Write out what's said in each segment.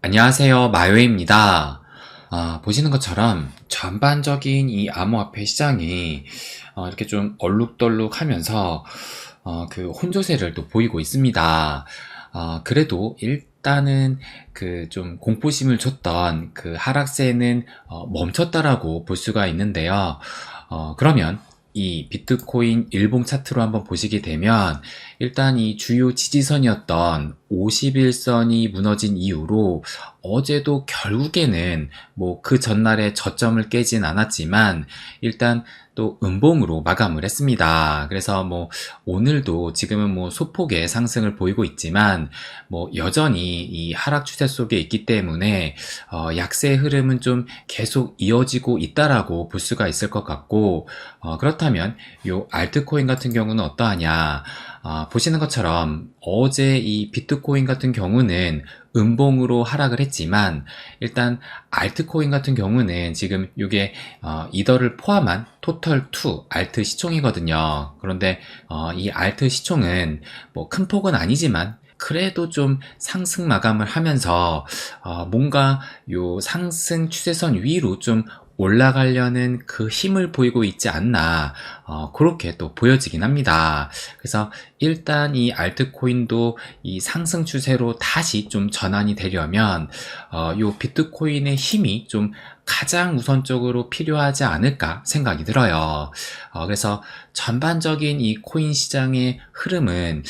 안녕하세요. 마요입니다. 보시는 것처럼 전반적인 이 암호화폐 시장이 이렇게 좀 얼룩덜룩하면서 그 혼조세를 또 보이고 있습니다. 그래도 일단은 그 좀 공포심을 줬던 그 하락세는 멈췄다라고 볼 수가 있는데요. 그러면 이 비트코인 일봉 차트로 한번 보시게 되면 일단 이 주요 지지선이었던 51선이 무너진 이후로 어제도 결국에는 뭐 그 전날에 저점을 깨진 않았지만 일단 또 음봉으로 마감을 했습니다. 그래서 뭐 오늘도 지금은 뭐 소폭의 상승을 보이고 있지만 뭐 여전히 이 하락 추세 속에 있기 때문에 약세의 흐름은 좀 계속 이어지고 있다라고 볼 수가 있을 것 같고, 그렇다면 요 알트코인 같은 경우는 어떠하냐? 보시는 것처럼 어제 이 비트코인 같은 경우는 음봉으로 하락을 했지만 일단 알트코인 같은 경우는 지금 이게 이더를 포함한 토털2 알트 시총이거든요. 그런데 이 알트 시총은 뭐 큰 폭은 아니지만 그래도 좀 상승 마감을 하면서 뭔가 요 상승 추세선 위로 좀 올라가려는 그 힘을 보이고 있지 않나, 그렇게 또 보여지긴 합니다. 그래서 일단 이 알트코인도 이 상승 추세로 다시 좀 전환이 되려면 요 비트코인의 힘이 좀 가장 우선적으로 필요하지 않을까 생각이 들어요. 그래서 전반적인 이 코인 시장의 흐름은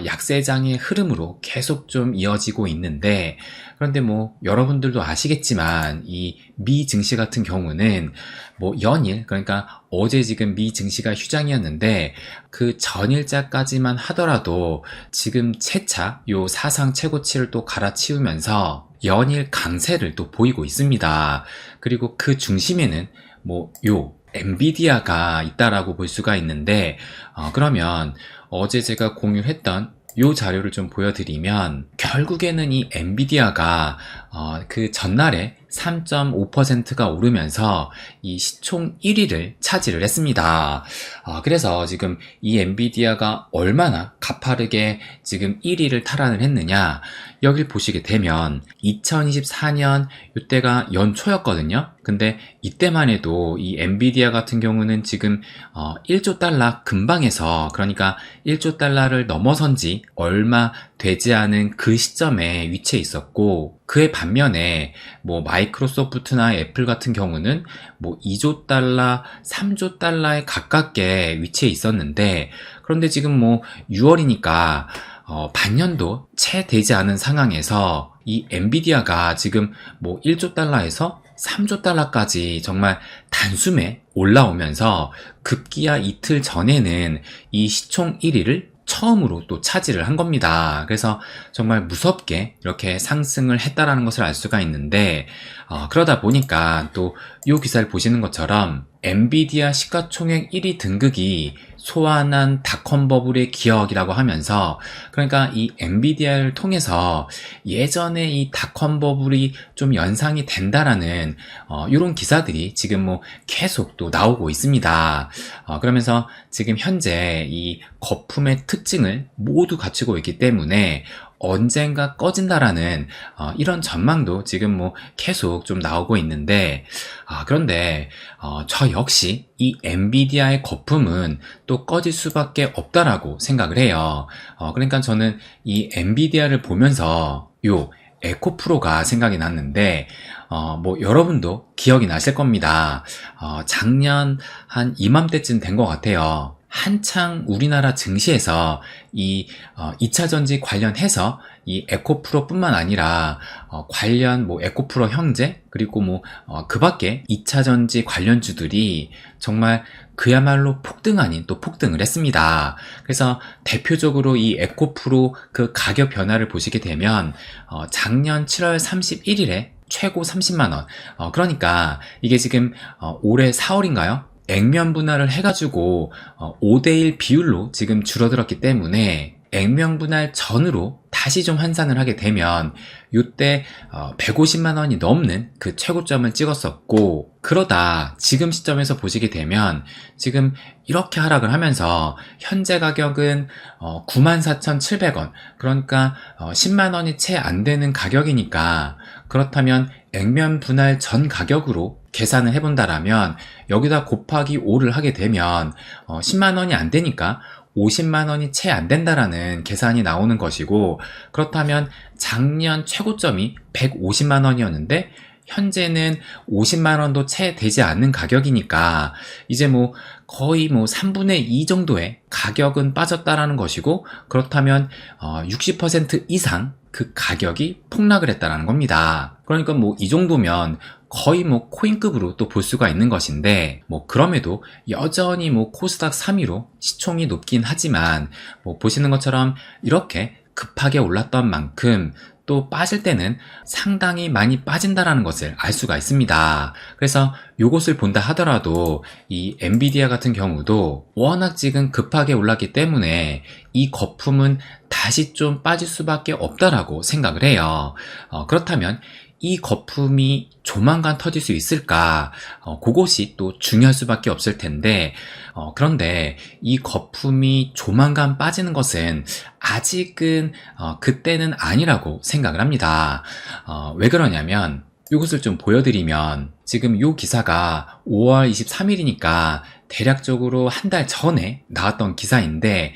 약세장의 흐름으로 계속 좀 이어지고 있는데, 그런데 뭐 여러분들도 아시겠지만 이 미 증시 같은 경우는 뭐 연일, 그러니까 어제 지금 미 증시가 휴장이었는데 그 전일자까지만 하더라도 지금 채차 요 사상 최고치를 또 갈아치우면서 연일 강세를 또 보이고 있습니다. 그리고 그 중심에는 뭐 요 엔비디아가 있다라고 볼 수가 있는데, 그러면 어제 제가 공유를 했던 요 자료를 좀 보여드리면 결국에는 이 엔비디아가 그 전날에 3.5%가 오르면서 이 시총 1위를 차지를 했습니다. 그래서 지금 이 엔비디아가 얼마나 가파르게 지금 1위를 탈환을 했느냐, 여길 보시게 되면 2024년 이때가 연초였거든요. 근데 이때만 해도 이 엔비디아 같은 경우는 지금 1조 달러 근방에서, 그러니까 1조 달러를 넘어선 지 얼마 되지 않은 그 시점에 위치해 있었고, 그의 반면에 뭐 마이크로소프트나 애플 같은 경우는 뭐 2조 달러, 3조 달러에 가깝게 위치해 있었는데, 그런데 지금 뭐 6월이니까 반년도 채 되지 않은 상황에서 이 엔비디아가 지금 뭐 1조 달러에서 3조 달러까지 정말 단숨에 올라오면서 급기야 이틀 전에는 이 시총 1위를 처음으로 또 차지를 한 겁니다. 그래서 정말 무섭게 이렇게 상승을 했다라는 것을 알 수가 있는데, 그러다 보니까 또 이 기사를 보시는 것처럼 엔비디아 시가총액 1위 등극이 소환한 닷컴 버블의 기억이라고 하면서, 그러니까 이 엔비디아를 통해서 예전에 이 닷컴 버블이 좀 연상이 된다라는 이런 기사들이 지금 뭐 계속 또 나오고 있습니다. 그러면서 지금 현재 이 거품의 특징을 모두 갖추고 있기 때문에 언젠가 꺼진다라는 이런 전망도 지금 뭐 계속 좀 나오고 있는데, 그런데 저 역시 이 엔비디아의 거품은 또 꺼질 수밖에 없다라고 생각을 해요. 그러니까 저는 이 엔비디아를 보면서 요 에코프로가 생각이 났는데, 뭐 여러분도 기억이 나실 겁니다. 작년 한 이맘때쯤 된 것 같아요. 한창 우리나라 증시에서 이 2차 전지 관련해서 이 에코프로뿐만 아니라 관련 뭐 에코프로 형제, 그리고 뭐 그 밖에 2차 전지 관련주들이 정말 그야말로 폭등 아닌 또 폭등을 했습니다. 그래서 대표적으로 이 에코프로 그 가격 변화를 보시게 되면 작년 7월 31일에 최고 30만원, 그러니까 이게 지금 올해 4월인가요? 액면 분할을 해가지고 5대1 비율로 지금 줄어들었기 때문에 액면 분할 전으로 다시 좀 환산을 하게 되면 요때 150만 원이 넘는 그 최고점을 찍었었고, 그러다 지금 시점에서 보시게 되면 지금 이렇게 하락을 하면서 현재 가격은 94,700원, 그러니까 10만 원이 채 안 되는 가격이니까, 그렇다면 액면 분할 전 가격으로 계산을 해본다라면 여기다 곱하기 5를 하게 되면 10만 원이 안 되니까 50만 원이 채 안 된다라는 계산이 나오는 것이고, 그렇다면 작년 최고점이 150만 원이었는데 현재는 50만 원도 채 되지 않는 가격이니까 이제 거의 3분의 2 정도의 가격은 빠졌다라는 것이고, 그렇다면 60% 이상 그 가격이 폭락을 했다라는 겁니다. 그러니까 이 정도면 거의 코인급으로 또 볼 수가 있는 것인데, 그럼에도 여전히 코스닥 3위로 시총이 높긴 하지만 보시는 것처럼 이렇게 급하게 올랐던 만큼 또 빠질 때는 상당히 많이 빠진다라는 것을 알 수가 있습니다. 그래서 요것을 본다 하더라도 이 엔비디아 같은 경우도 워낙 지금 급하게 올랐기 때문에 이 거품은 다시 좀 빠질 수밖에 없다라고 생각을 해요. 그렇다면 이 거품이 조만간 터질 수 있을까? 그것이 또 중요할 수밖에 없을 텐데, 그런데 이 거품이 조만간 빠지는 것은 아직은 그때는 아니라고 생각을 합니다. 왜 그러냐면 이것을 좀 보여드리면, 지금 이 기사가 5월 23일이니까 대략적으로 한 달 전에 나왔던 기사인데,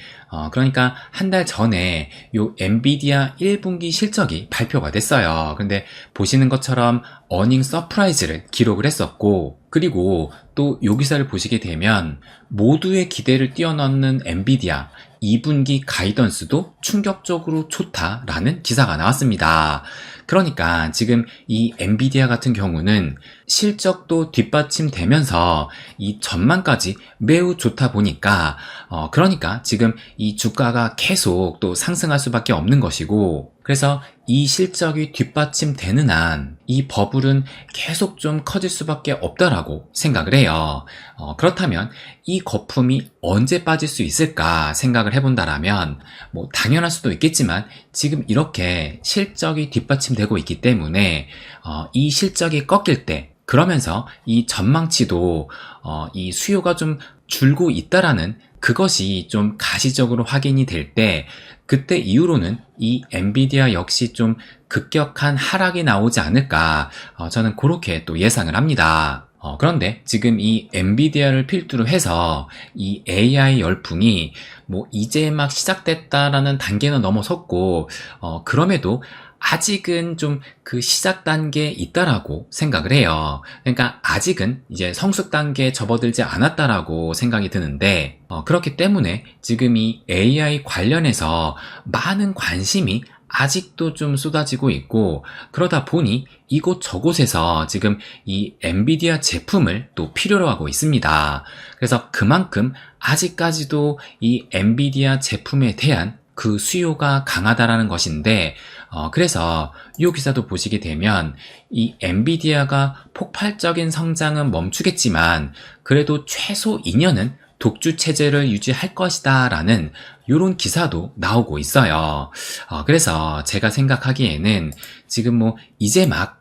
그러니까 한 달 전에 요 엔비디아 1분기 실적이 발표가 됐어요. 근데 보시는 것처럼 어닝 서프라이즈를 기록을 했었고, 그리고 또 요 기사를 보시게 되면 모두의 기대를 뛰어넘는 엔비디아 2분기 가이던스도 충격적으로 좋다라는 기사가 나왔습니다. 그러니까 지금 이 엔비디아 같은 경우는 실적도 뒷받침되면서 이 전망까지 매우 좋다 보니까 그러니까 지금 이 주가가 계속 또 상승할 수밖에 없는 것이고, 그래서 이 실적이 뒷받침되는 한 이 버블은 계속 좀 커질 수밖에 없다라고 생각을 해요. 그렇다면 이 거품이 언제 빠질 수 있을까 생각을 해본다라면 당연할 수도 있겠지만 지금 이렇게 실적이 뒷받침되고 있기 때문에 이 실적이 꺾일 때, 그러면서 이 전망치도 이 수요가 좀 줄고 있다라는 그것이 좀 가시적으로 확인이 될 때, 그때 이후로는 이 엔비디아 역시 좀 급격한 하락이 나오지 않을까, 저는 그렇게 또 예상을 합니다. 그런데 지금 이 엔비디아를 필두로 해서 이 AI 열풍이 이제 막 시작됐다라는 단계는 넘어섰고, 그럼에도 아직은 좀 그 시작 단계에 있다라고 생각을 해요. 그러니까 아직은 이제 성숙 단계에 접어들지 않았다라고 생각이 드는데, 그렇기 때문에 지금 이 AI 관련해서 많은 관심이 아직도 좀 쏟아지고 있고, 그러다 보니 이곳 저곳에서 지금 이 엔비디아 제품을 또 필요로 하고 있습니다. 그래서 그만큼 아직까지도 이 엔비디아 제품에 대한 그 수요가 강하다라는 것인데, 그래서 이 기사도 보시게 되면 이 엔비디아가 폭발적인 성장은 멈추겠지만 그래도 최소 2년은 독주 체제를 유지할 것이다 라는 이런 기사도 나오고 있어요. 그래서 제가 생각하기에는 지금 이제 막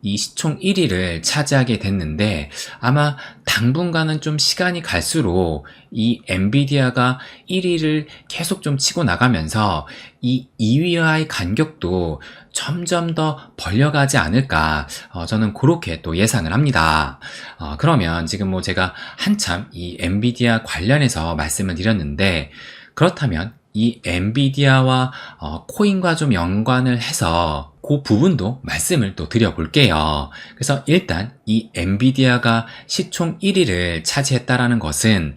이 시총 1위를 차지하게 됐는데, 아마 당분간은 좀 시간이 갈수록 이 엔비디아가 1위를 계속 좀 치고 나가면서 이 2위와의 간격도 점점 더 벌려가지 않을까, 저는 그렇게 또 예상을 합니다. 그러면 지금 제가 한참 이 엔비디아 관련해서 말씀을 드렸는데, 그렇다면 이 엔비디아와 코인과 좀 연관을 해서 그 부분도 말씀을 또 드려볼게요. 그래서 일단 이 엔비디아가 시총 1위를 차지했다라는 것은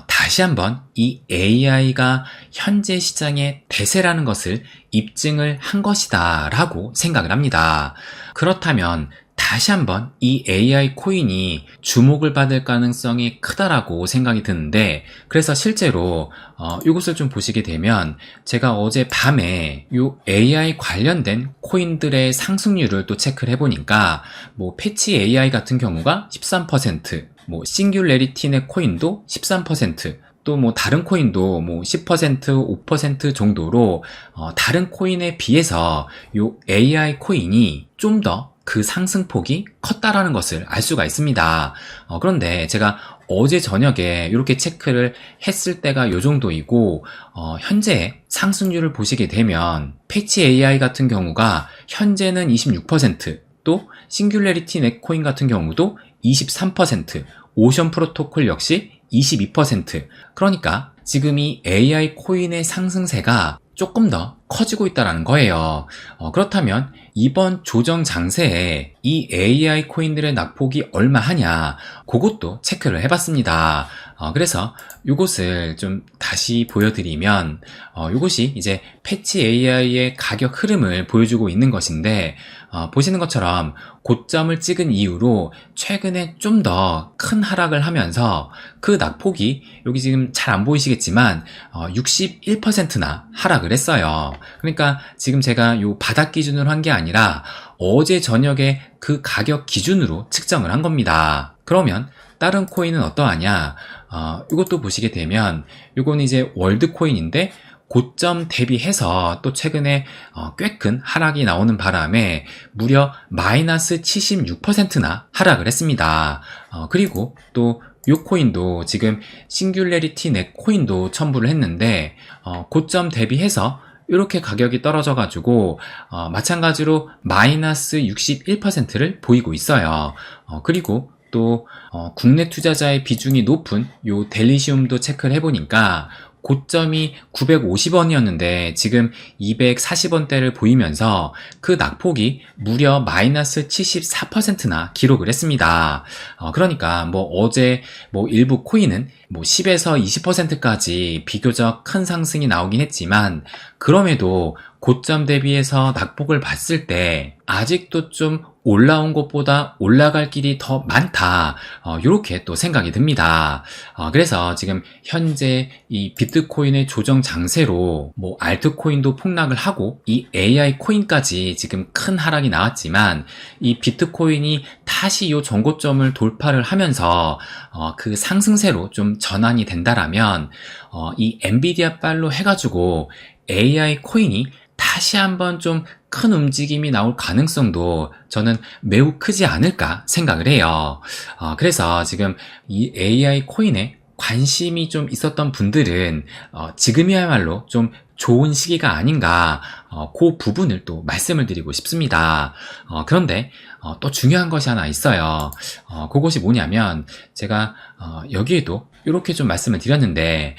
다시 한번 이 AI가 현재 시장의 대세라는 것을 입증을 한 것이다 라고 생각을 합니다. 그렇다면 다시 한번 이 AI 코인이 주목을 받을 가능성이 크다라고 생각이 드는데, 그래서 실제로 이것을 좀 보시게 되면 제가 어제 밤에 이 AI 관련된 코인들의 상승률을 또 체크를 해보니까 패치 AI 같은 경우가 13%, 싱귤레리티 네 코인도 13%, 또 뭐 다른 코인도 뭐 10%, 5% 정도로 다른 코인에 비해서 요 AI 코인이 좀 더 그 상승폭이 컸다라는 것을 알 수가 있습니다. 그런데 제가 어제 저녁에 이렇게 체크를 했을 때가 요 정도이고, 현재 상승률을 보시게 되면 패치 AI 같은 경우가 현재는 26%, 또 싱귤레리티 넷코인 같은 경우도 23%, 오션 프로토콜 역시 22%. 그러니까 지금 이 AI 코인의 상승세가 조금 더 커지고 있다는 거예요. 그렇다면 이번 조정 장세에 이 AI 코인들의 낙폭이 얼마 하냐, 그것도 체크를 해봤습니다. 그래서 이것을 좀 다시 보여드리면, 이것이 이제 패치 AI의 가격 흐름을 보여주고 있는 것인데, 보시는 것처럼 고점을 찍은 이후로 최근에 좀 더 큰 하락을 하면서 그 낙폭이 여기 지금 잘 안 보이시겠지만 61%나 하락을 했어요. 그러니까 지금 제가 요 바닥 기준으로 한 게 아니라 어제 저녁에 그 가격 기준으로 측정을 한 겁니다. 그러면 다른 코인은 어떠하냐? 이것도 보시게 되면 이건 이제 월드 코인인데 고점 대비해서 또 최근에 꽤 큰 하락이 나오는 바람에 무려 마이너스 76%나 하락을 했습니다. 그리고 또 이 코인도 지금 싱귤레리티 넷 코인도 첨부를 했는데 고점 대비해서 이렇게 가격이 떨어져 가지고 마찬가지로 마이너스 61%를 보이고 있어요. 그리고 또 국내 투자자의 비중이 높은 요 델리시움도 체크를 해보니까 고점이 950원이었는데 지금 240원대를 보이면서 그 낙폭이 무려 마이너스 74%나 기록을 했습니다. 그러니까 뭐 어제 뭐 일부 코인은 뭐 10에서 20%까지 비교적 큰 상승이 나오긴 했지만, 그럼에도 고점 대비해서 낙폭을 봤을 때 아직도 좀 올라온 것보다 올라갈 길이 더 많다, 이렇게 또 생각이 듭니다. 그래서 지금 현재 이 비트코인의 조정 장세로 뭐 알트코인도 폭락을 하고 이 AI 코인까지 지금 큰 하락이 나왔지만, 이 비트코인이 다시 이 전고점을 돌파를 하면서 그 상승세로 좀 전환이 된다라면 이 엔비디아 빨로 해가지고 AI 코인이 다시 한번 좀 큰 움직임이 나올 가능성도 저는 매우 크지 않을까 생각을 해요. 그래서 지금 이 AI 코인에 관심이 좀 있었던 분들은 지금이야말로 좀 좋은 시기가 아닌가, 그 부분을 또 말씀을 드리고 싶습니다. 그런데 또 중요한 것이 하나 있어요. 그것이 뭐냐면 제가 여기에도 이렇게 좀 말씀을 드렸는데,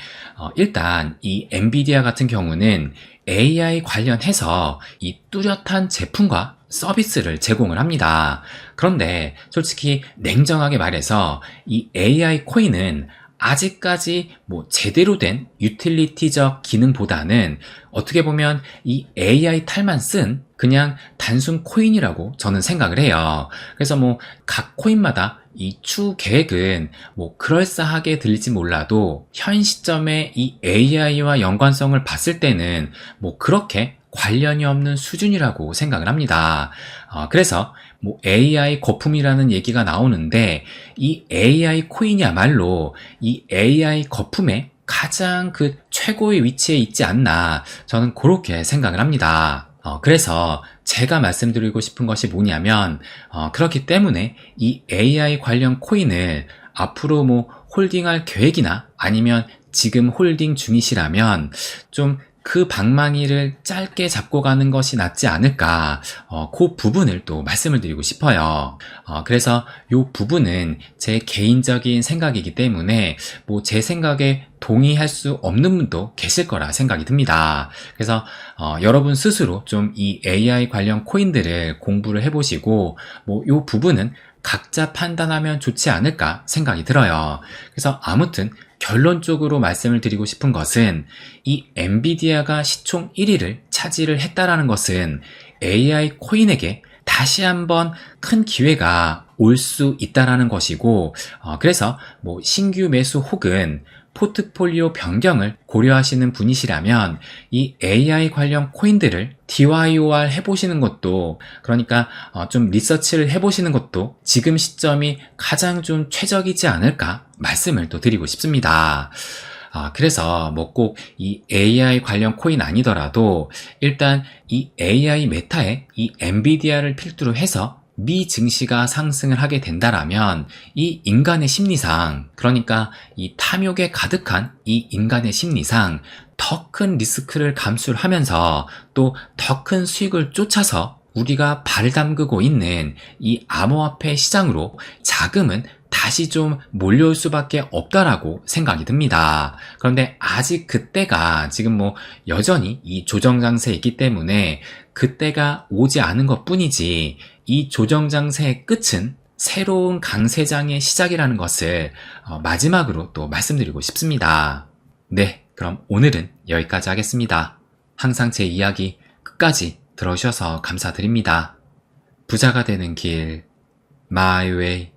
일단 이 엔비디아 같은 경우는 AI 관련해서 이 뚜렷한 제품과 서비스를 제공을 합니다. 그런데 솔직히 냉정하게 말해서 이 AI 코인은 아직까지 뭐 제대로 된 유틸리티적 기능보다는 어떻게 보면 이 AI 탈만 쓴 그냥 단순 코인이라고 저는 생각을 해요. 그래서 뭐 각 코인마다 이 추후 계획은 뭐 그럴싸하게 들릴지 몰라도 현 시점에 이 AI와 연관성을 봤을 때는 뭐 그렇게 관련이 없는 수준이라고 생각을 합니다. 그래서 뭐 AI 거품이라는 얘기가 나오는데, 이 AI 코인이야말로 이 AI 거품의 가장 그 최고의 위치에 있지 않나, 저는 그렇게 생각을 합니다. 그래서 제가 말씀드리고 싶은 것이 뭐냐면, 그렇기 때문에 이 AI 관련 코인을 앞으로 뭐 홀딩할 계획이나 아니면 지금 홀딩 중이시라면 좀 그 방망이를 짧게 잡고 가는 것이 낫지 않을까, 그 부분을 또 말씀을 드리고 싶어요. 그래서 이 부분은 제 개인적인 생각이기 때문에 뭐 제 생각에 동의할 수 없는 분도 계실 거라 생각이 듭니다. 그래서 여러분 스스로 좀 이 AI 관련 코인들을 공부를 해보시고 뭐 이 부분은 각자 판단하면 좋지 않을까 생각이 들어요. 그래서 아무튼 결론적으로 말씀을 드리고 싶은 것은, 이 엔비디아가 시총 1위를 차지를 했다라는 것은 AI 코인에게 다시 한번 큰 기회가 올 수 있다라는 것이고, 그래서 뭐 신규 매수 혹은 포트폴리오 변경을 고려하시는 분이시라면 이 AI 관련 코인들을 DYOR 해보시는 것도, 그러니까 좀 리서치를 해보시는 것도 지금 시점이 가장 좀 최적이지 않을까 말씀을 또 드리고 싶습니다. 그래서 뭐 꼭 이 AI 관련 코인 아니더라도 일단 이 AI 메타의 이 엔비디아를 필두로 해서 미 증시가 상승을 하게 된다라면 이 인간의 심리상, 그러니까 이 탐욕에 가득한 이 인간의 심리상 더 큰 리스크를 감수를 하면서 또 더 큰 수익을 쫓아서 우리가 발을 담그고 있는 이 암호화폐 시장으로 자금은 다시 좀 몰려올 수밖에 없다라고 생각이 듭니다. 그런데 아직 그때가 지금 뭐 여전히 이 조정장세에 있기 때문에 그때가 오지 않은 것 뿐이지 이 조정장세의 끝은 새로운 강세장의 시작이라는 것을 마지막으로 또 말씀드리고 싶습니다. 네, 그럼 오늘은 여기까지 하겠습니다. 항상 제 이야기 끝까지 들어주셔서 감사드립니다. 부자가 되는 길, My Way.